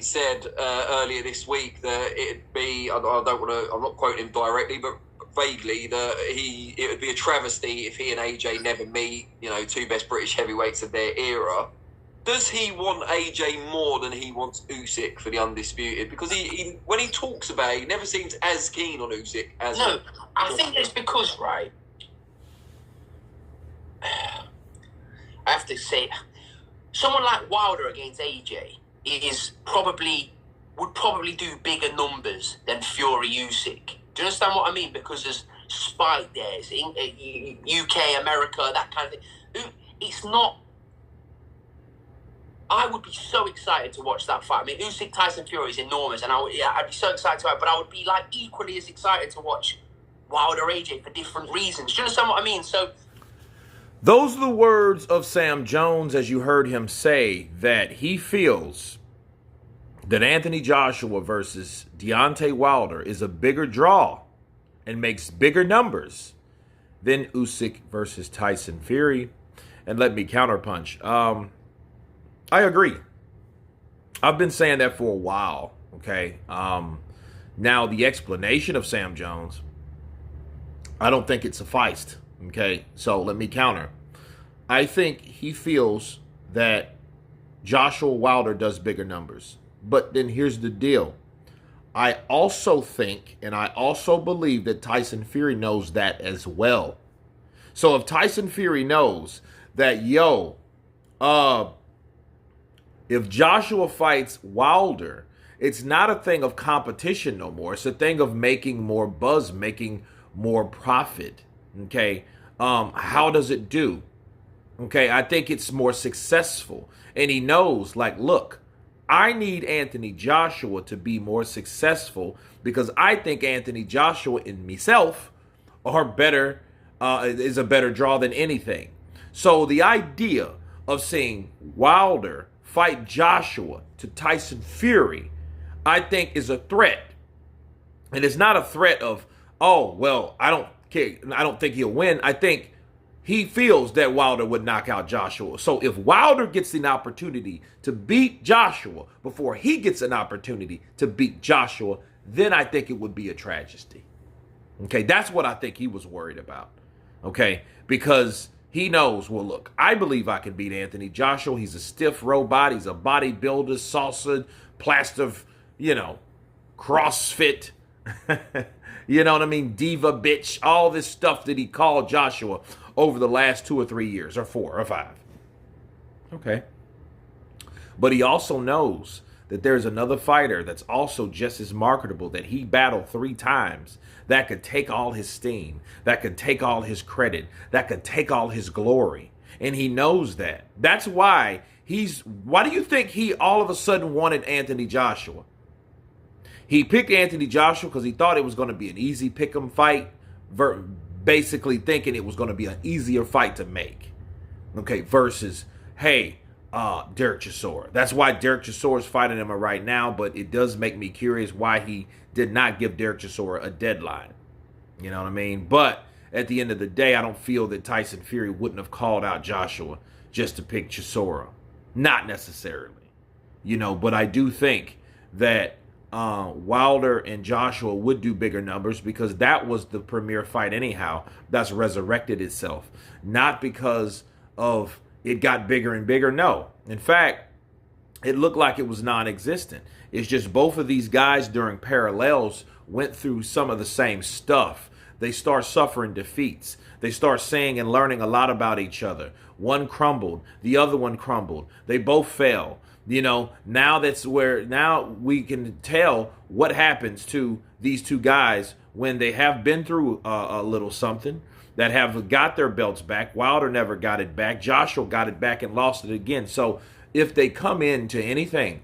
Pete said earlier this week that it'd be, I don't want to, I'm not quoting him directly, but vaguely, that it would be a travesty if he and AJ never meet, two best British heavyweights of their era. Does he want AJ more than he wants Usyk for the Undisputed? Because he when he talks about it, he never seems as keen on Usyk as... No, I think it's because, right, I have to say, someone like Wilder against AJ would probably do bigger numbers than Fury Usyk. Do you understand what I mean? Because there's spike there, it's UK, America, that kind of thing. It's not... I would be so excited to watch that fight. I mean, Usyk Tyson Fury is enormous, and I'd be so excited to watch, but I would be like equally as excited to watch Wilder AJ for different reasons. Do you understand what I mean? So, those are the words of Sam Jones, as you heard him say, that he feels that Anthony Joshua versus Deontay Wilder is a bigger draw and makes bigger numbers than Usyk versus Tyson Fury. And let me counterpunch. I agree. I've been saying that for a while, okay? Now, the explanation of Sam Jones, I don't think it sufficed, okay? So let me counter. I think he feels that Joshua Wilder does bigger numbers. But then here's the deal. I also think, and I also believe that Tyson Fury knows that as well. So if Tyson Fury knows that, if Joshua fights Wilder, it's not a thing of competition no more. It's a thing of making more buzz, making more profit. Okay. How does it do? Okay. I think it's more successful. And he knows, like, look, I need Anthony Joshua to be more successful because I think Anthony Joshua and myself are better, is a better draw than anything. So the idea of seeing Wilder fight Joshua to Tyson Fury, I think is a threat. And it's not a threat of, oh, well, I don't care. I don't think he'll win. I think he feels that Wilder would knock out Joshua. So if Wilder gets an opportunity to beat Joshua before he gets an opportunity to beat Joshua, then I think it would be a tragedy. Okay, that's what I think he was worried about. Okay, because he knows, well, look, I believe I can beat Anthony Joshua. He's a stiff robot. He's a bodybuilder, salsa, plaster, CrossFit, you know what I mean? Diva bitch, all this stuff that he called Joshua over the last 2 or 3 years, or 4 or 5. Okay. But he also knows that there's another fighter that's also just as marketable that he battled 3 times that could take all his steam, that could take all his credit, that could take all his glory. And he knows that. That's why why do you think he all of a sudden wanted Anthony Joshua? He picked Anthony Joshua because he thought it was going to be an easy pick'em fight, basically thinking it was going to be an easier fight to make. Okay, versus, hey, Derek Chisora. That's why Derek Chisora is fighting him right now, but it does make me curious why he did not give Derek Chisora a deadline. You know what I mean? But at the end of the day, I don't feel that Tyson Fury wouldn't have called out Joshua just to pick Chisora. Not necessarily. But I do think that Wilder and Joshua would do bigger numbers because that was the premier fight anyhow that's resurrected itself. Not because of it got bigger and bigger. No. In fact, it looked like it was non-existent. It's just both of these guys during parallels went through some of the same stuff. They start suffering defeats. They start saying and learning a lot about each other. One crumbled. The other one crumbled. They both fell. Now we can tell what happens to these two guys when they have been through a little something, that have got their belts back. Wilder never got it back. Joshua got it back and lost it again. So if they come into anything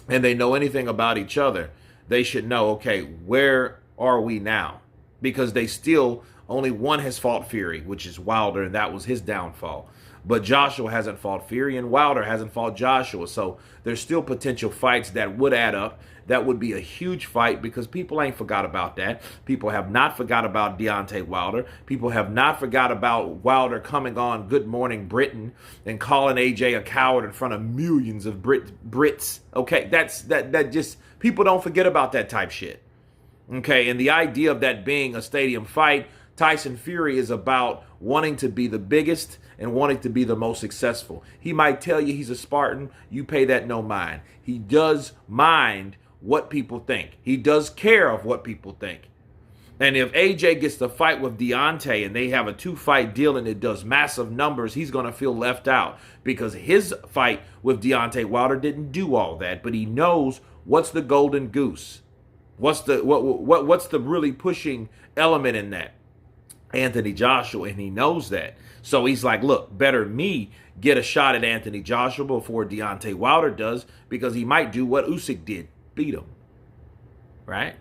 and they know anything about each other, they should know, okay, where are we now? Because they still, only one has fought Fury, which is Wilder, and that was his downfall. But Joshua hasn't fought Fury, and Wilder hasn't fought Joshua. So there's still potential fights that would add up. That would be a huge fight because people ain't forgot about that. People have not forgot about Deontay Wilder. People have not forgot about Wilder coming on Good Morning Britain and calling AJ a coward in front of millions of Brits. Okay, that just, people don't forget about that type shit. Okay, and the idea of that being a stadium fight, Tyson Fury is about wanting to be the biggest and wanting to be the most successful. He might tell you he's a Spartan. You pay that no mind. He does mind what people think. He does care of what people think. And if AJ gets to fight with Deontay and they have a 2-fight deal and it does massive numbers, he's going to feel left out because his fight with Deontay Wilder didn't do all that. But he knows what's the golden goose. What's the really pushing element in that? Anthony Joshua, and he knows that. So he's like, look, better me get a shot at Anthony Joshua before Deontay Wilder does, because he might do what Usyk did, beat him. Right?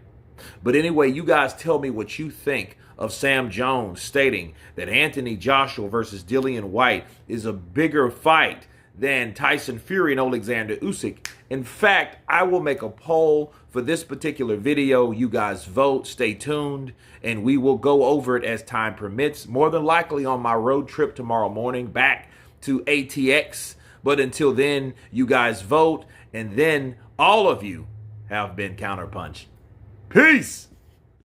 But anyway, you guys tell me what you think of Sam Jones stating that Anthony Joshua versus Dillian Whyte is a bigger fight than Tyson Fury and Oleksandr Usyk. In fact, I will make a poll for this particular video. You guys vote, stay tuned, and we will go over it as time permits. More than likely on my road trip tomorrow morning back to ATX. But until then, you guys vote, and then all of you have been counterpunched. Peace!